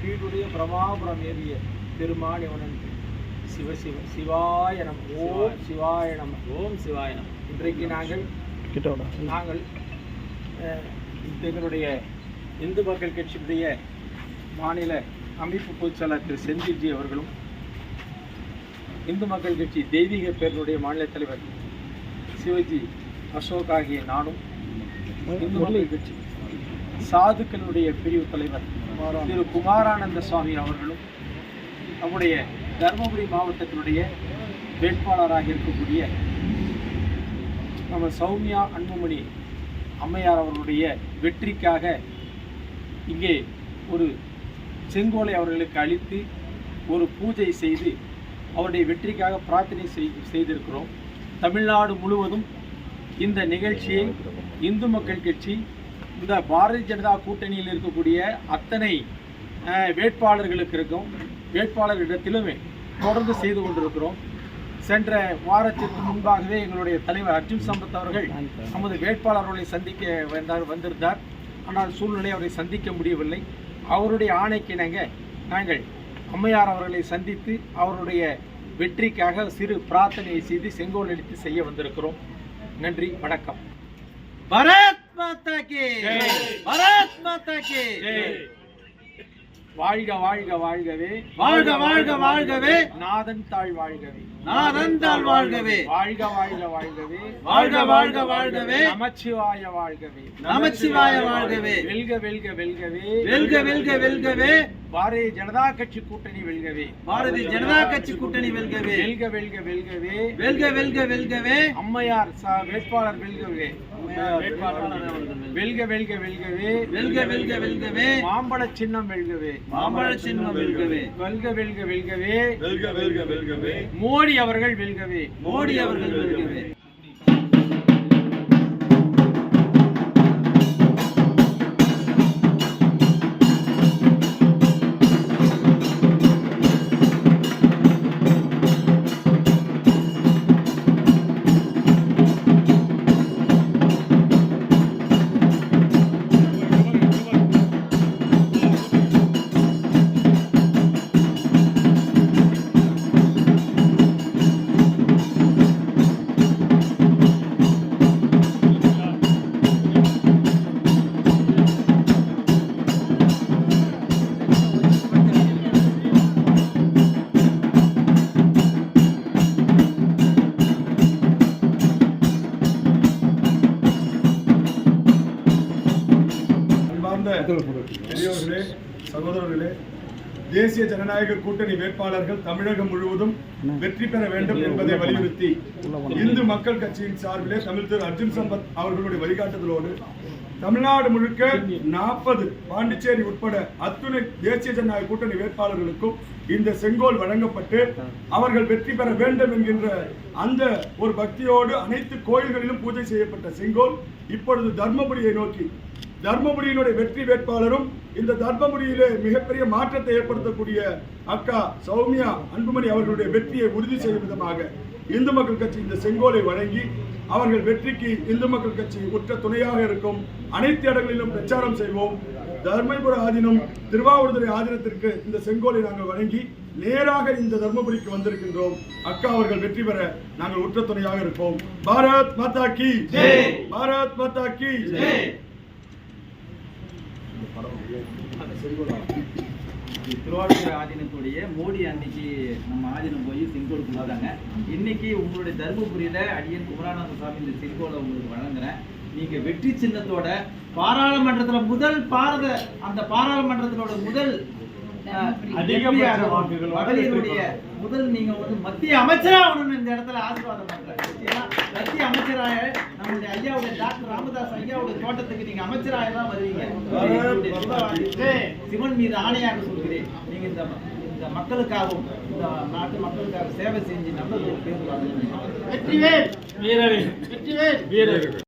கீழுடைய பிரமாபுரம் ஏறிய பெருமானிவனன் சிவாய நம. ஓம் சிவாய நம. ஓம் சிவாய நம. இன்றைக்கு நாங்கள் எங்களுடைய இந்து மக்கள் கட்சியுடைய மாநில அமைப்பு பொதுச்செயலாளர் திரு செந்தில்ஜி அவர்களும், இந்து மக்கள் கட்சி தெய்வீக பேரனுடைய மாநில தலைவர் சிவஜி அசோக் ஆகிய நானும், இந்து மக்கள் கட்சி சாதுக்களுடைய பிரிவு தலைவர் திரு குமாரானந்த சுவாமி அவர்களும், நம்முடைய தருமபுரி மாவட்டத்தினுடைய வேட்பாளராக இருக்கக்கூடிய நம்ம சௌமியா அன்புமணி அம்மையார் அவர்களுடைய வெற்றிக்காக இங்கே ஒரு செங்கோலை அவர்களுக்கு அளித்து ஒரு பூஜை செய்து அவருடைய வெற்றிக்காக பிரார்த்தனை செய்திருக்கிறோம். தமிழ்நாடு முழுவதும் இந்த நிகழ்ச்சியை இந்து மக்கள் கட்சி இந்த பாரதிய ஜனதா கூட்டணியில் இருக்கக்கூடிய அத்தனை வேட்பாளர்களிடத்திலுமே தொடர்ந்து செய்து கொண்டிருக்கிறோம். சென்ற வாரத்திற்கு முன்பாகவே எங்களுடைய தலைவர் அர்ஜுன் சம்பத் அவர்கள் நமது வேட்பாளர்களை சந்திக்க வந்திருந்தார். ஆனால் சூழ்நிலை அவரை சந்திக்க முடியவில்லை. அவருடைய ஆணைக்கிணங்க நாங்கள் அம்மையார் அவர்களை சந்தித்து அவருடைய வெற்றிக்காக சிறு பிரார்த்தனையை செய்து செங்கோல் அளித்து செய்ய வந்திருக்கிறோம். நன்றி, வணக்கம். பாரத் மாதா கி பாரத் மாதா கி வாழ்க வாழ்க வாழ்கவே, வாழ்க வாழ்க வாழ்கவே, நாதன் தாழ் வாழ்கவே, நாதன் தாழ் வாழ்கவே, வாழ்க வாழ்க வாழ்கவே, வாழ்க வாழ்க வாழ்கவே, நமச்சிவாய வாழ்கவே, நமச்சிவாய வாழ்கவே, வெல்க வெல்க வெல்கவே, வெல்க வெல்க வெல்கவே, பாரதிய ஜனதா கட்சி கூட்டணி வெல்கவே, பாரதிய ஜனதா கட்சி கூட்டணி வெல்கவே, வெல்க வெல்க வெல்கவே, வெல்க வெல்க வெல்கவே, அம்மையார் வேட்பாளர் வெல்கவே, வெல்க வெல்க வெல்கவே, வெல்க வெல்க வெல்கவே, மாம்பழ சின்னம் வெல்கவே, மாம்பழ சின்னம் வெல்கவே, வெல்க வெல்க வெல்கவே, வெல்க வெல்க வெல்கவே, மோடி அவர்கள் வெல்கவே, மோடி அவர்கள் வெல்கவே. பெரியோர்களே, சகோதரர்களே, தேசிய ஜனநாயக கூட்டணி வேட்பாளர்கள் தமிழகம் முழுவதும் வெற்றி பெற வேண்டும் என்பதை வலியுறுத்தி இந்து மக்கள் கட்சியின் சார்பிலே தமிழ் திரு அர்ஜுன் சம்பத் அவர்களுடைய வழிகாட்டுதலோடு தமிழ்நாடு முழுக்க 40 பாண்டிச்சேரி உட்பட அத்துணை தேசிய ஜனநாயக கூட்டணி வேட்பாளர்களுக்கும் இந்த செங்கோல் வழங்கப்பட்டு அவர்கள் வெற்றி பெற வேண்டும் என்கின்ற அந்த ஒரு பக்தியோடு அனைத்து கோயில்களிலும் பூஜை செய்யப்பட்ட செங்கோல் இப்பொழுது தர்மபுரியை நோக்கி, தர்மபுரியினுடைய வெற்றி வேட்பாளரும் இந்த தர்மபுரியிலே மிகப்பெரிய மாற்றத்தை ஏற்படுத்தக்கூடிய அக்கா சௌமியா அன்புமணி அவர்களுடைய வெற்றியை உறுதி செய்யும் விதமாக இந்து மக்கள் கட்சி இந்த செங்கோலை வழங்கி அவர்கள் வெற்றிக்கு இந்து மக்கள் கட்சி உற்ற துணையாக இருக்கும். அனைத்து இடங்களிலும் பிரச்சாரம் செய்வோம். தர்மபுர ஆதீனம், திருவாவூர்துறை ஆதீனத்திற்கு இந்த செங்கோலை நாங்கள் வழங்கி நேராக இந்த தர்மபுரிக்கு வந்திருக்கின்றோம். அக்கா அவர்கள் வெற்றி பெற நாங்கள் உற்ற துணையாக இருப்போம். பாரத் மாதா கி ஜெய், பாரத் மாதா கி ஜெய். திருவாவூர் ஆதீனத்துடைய மோடி அன்னைக்கு நம்ம ஆதீனம் போய் செங்கோல் கொடுத்தாங்க. இன்னைக்கு உங்களுடைய தர்மபுரியில அடியன் குமரானந்த சுவாமி இந்த செங்கோலை உங்களுக்கு வழங்குறேன். நீங்க வெற்றி சின்னத்தோட பாராளுமன்றத்துல அந்த பாராளுமன்றத்தினோட முதல் மகளிருடைய முதல் நீங்க மத்திய அமைச்சராகணும்னு இந்த இடத்துல ஆசீர்வாதம் பண்றேன். மத்திய அமைச்சராக நம்மளுடைய ஐயாவுடைய டாக்டர் ராமதாஸ் ஐயாவுடைய தோட்டத்துக்கு நீங்க அமைச்சராக தான் வருவீங்க. சிவன் மீது ஆணையாக சொல்கிறேன். நீங்க இந்த மக்களுக்காகவும் இந்த நாட்டு மக்களுக்காக சேவை செஞ்சு நல்ல ஒரு பேர். வெற்றிவேல் வீரவேல், வெற்றிவேல் வீரவேல்.